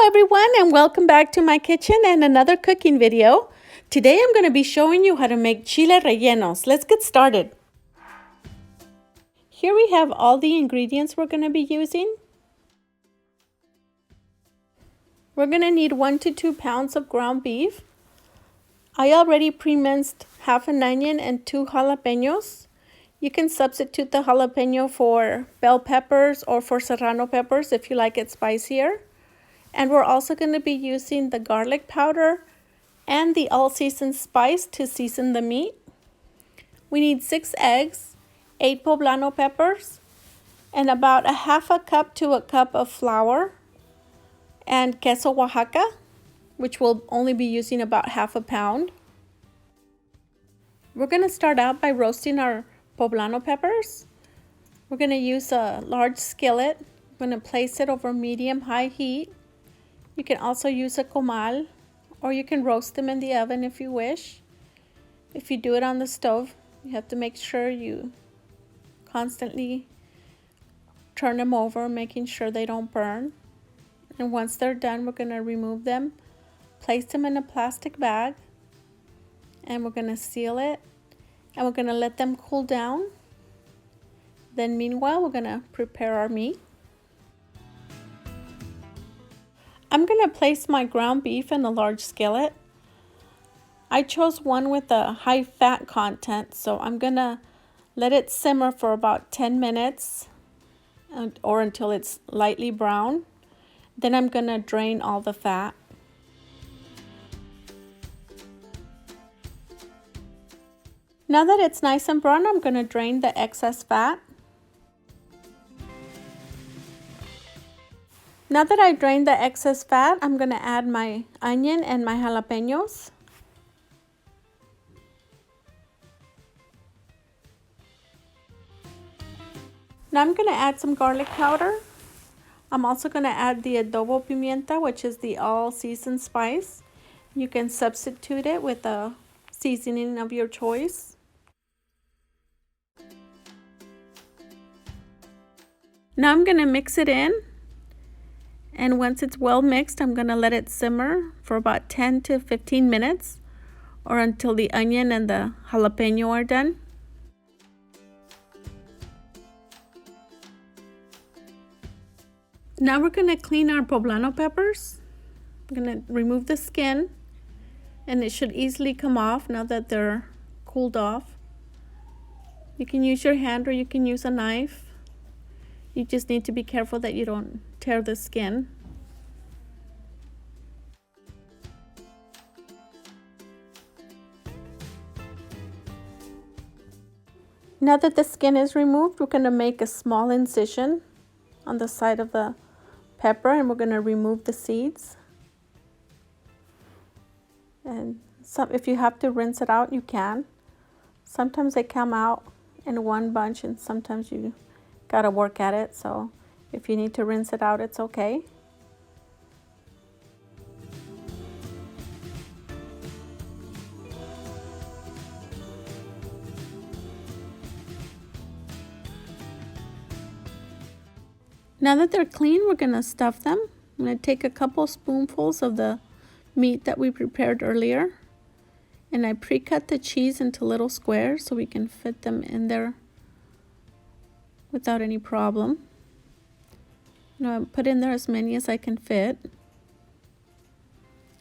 everyone, and welcome back to my kitchen and another cooking video. Today I'm going to be showing you how to make chile rellenos. Let's get started. Here we have all the ingredients we're going to be using. We're going to need 1 to 2 pounds of ground beef. I already pre-minced half an onion and 2 jalapeños. You can substitute the jalapeno for bell peppers or for serrano peppers if you like it spicier. And we're also going to be using the garlic powder and the all-season spice to season the meat. We need 6 eggs, 8 poblano peppers, and about a half a cup to a cup of flour, and queso Oaxaca, which we'll only be using about half a pound. We're going to start out by roasting our poblano peppers. We're going to use a large skillet. I'm going to place it over medium-high heat. You can also use a comal, or you can roast them in the oven if you wish. If you do it on the stove, you have to make sure you constantly turn them over, making sure they don't burn. And once they're done, we're going to remove them, place them in a plastic bag, and we're going to seal it, and we're going to let them cool down. Then meanwhile, we're going to prepare our meat. I'm going to place my ground beef in a large skillet. I chose one with a high fat content, so I'm going to let it simmer for about 10 minutes or until it's lightly brown. Then I'm going to drain all the fat. Now that it's nice and brown, I'm going to drain the excess fat. Now that I drained the excess fat, I'm going to add my onion and my jalapeños. Now I'm going to add some garlic powder. I'm also going to add the adobo pimienta, which is the all-season spice. You can substitute it with a seasoning of your choice. Now I'm going to mix it in. And once it's well mixed, I'm going to let it simmer for about 10 to 15 minutes or until the onion and the jalapeno are done. Now we're going to clean our poblano peppers. I'm going to remove the skin, and it should easily come off now that they're cooled off. You can use your hand or you can use a knife. You just need to be careful that you don't tear the skin. Now that the skin is removed, we're going to make a small incision on the side of the pepper, and we're going to remove the seeds. And if you have to rinse it out, you can. Sometimes they come out in one bunch, and sometimes you gotta work at it, so if you need to rinse it out, it's okay. Now that they're clean, we're gonna stuff them. I'm gonna take a couple spoonfuls of the meat that we prepared earlier, and I pre-cut the cheese into little squares so we can fit them in there without any problem. I put in there as many as I can fit.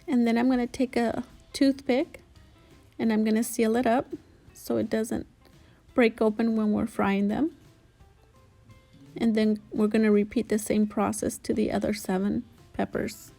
And then I'm going to take a toothpick and I'm going to seal it up so it doesn't break open when we're frying them. And then we're going to repeat the same process to the other 7 peppers.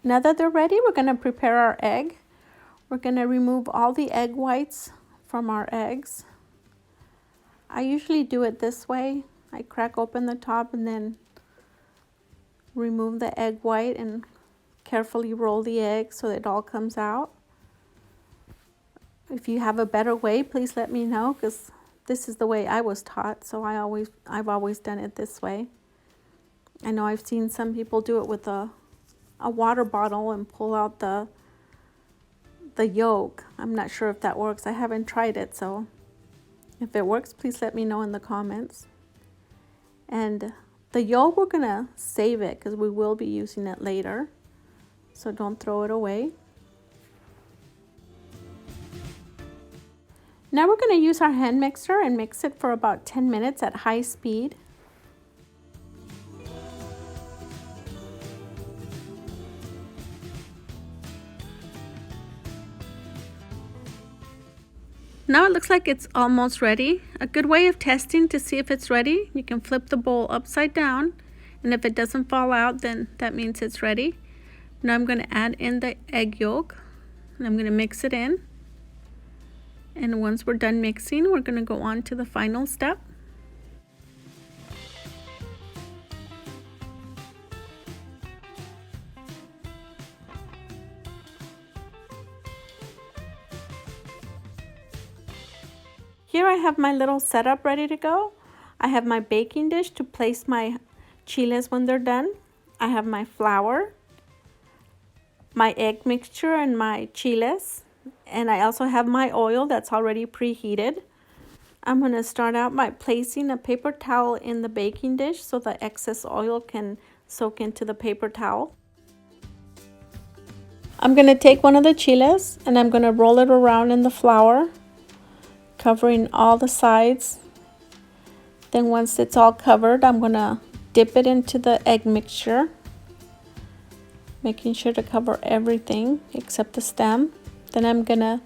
Now that they're ready, we're going to prepare our egg. We're going to remove all the egg whites from our eggs. I usually do it this way. I crack open the top and then remove the egg white and carefully roll the egg so that it all comes out. If you have a better way, please let me know, because this is the way I was taught, so I've always done it this way. I know I've seen some people do it with a water bottle and pull out the yolk. I'm not sure if that works. I haven't tried it, so if it works, please let me know in the comments. And the yolk, we're gonna save it because we will be using it later, so don't throw it away. Now we're going to use our hand mixer and mix it for about 10 minutes at high speed. Now it looks like it's almost ready. A good way of testing to see if it's ready, you can flip the bowl upside down, and if it doesn't fall out, then that means it's ready. Now I'm going to add in the egg yolk, and I'm going to mix it in. And once we're done mixing, we're going to go on to the final step. Here I have my little setup ready to go. I have my baking dish to place my chiles when they're done. I have my flour, my egg mixture, and my chiles. And I also have my oil that's already preheated. I'm going to start out by placing a paper towel in the baking dish so the excess oil can soak into the paper towel. I'm going to take one of the chiles and I'm going to roll it around in the flour, covering all the sides. Then once it's all covered, I'm going to dip it into the egg mixture, making sure to cover everything except the stem. Then I'm going to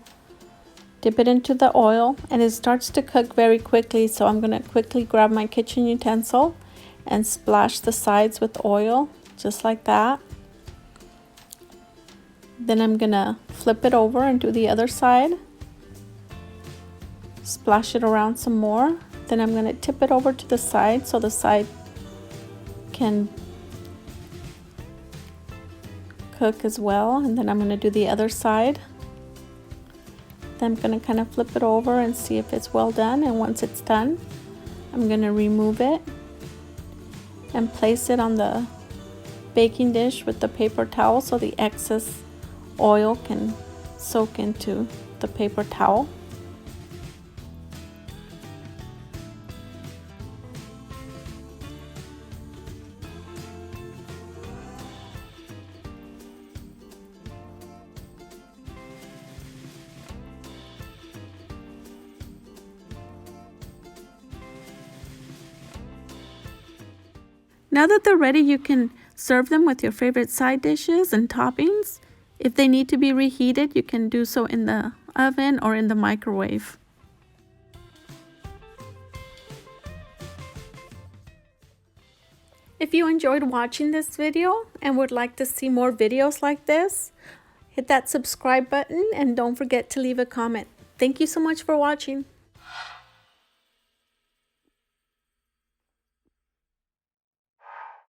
dip it into the oil, and it starts to cook very quickly, so I'm going to quickly grab my kitchen utensil and splash the sides with oil, just like that. Then I'm going to flip it over and do the other side. Splash it around some more. Then I'm going to tip it over to the side so the side can cook as well. And then I'm going to do the other side. Then I'm going to kind of flip it over and see if it's well done. And once it's done, I'm going to remove it and place it on the baking dish with the paper towel so the excess oil can soak into the paper towel. Now that they're ready, you can serve them with your favorite side dishes and toppings. If they need to be reheated, you can do so in the oven or in the microwave. If you enjoyed watching this video and would like to see more videos like this, hit that subscribe button and don't forget to leave a comment. Thank you so much for watching.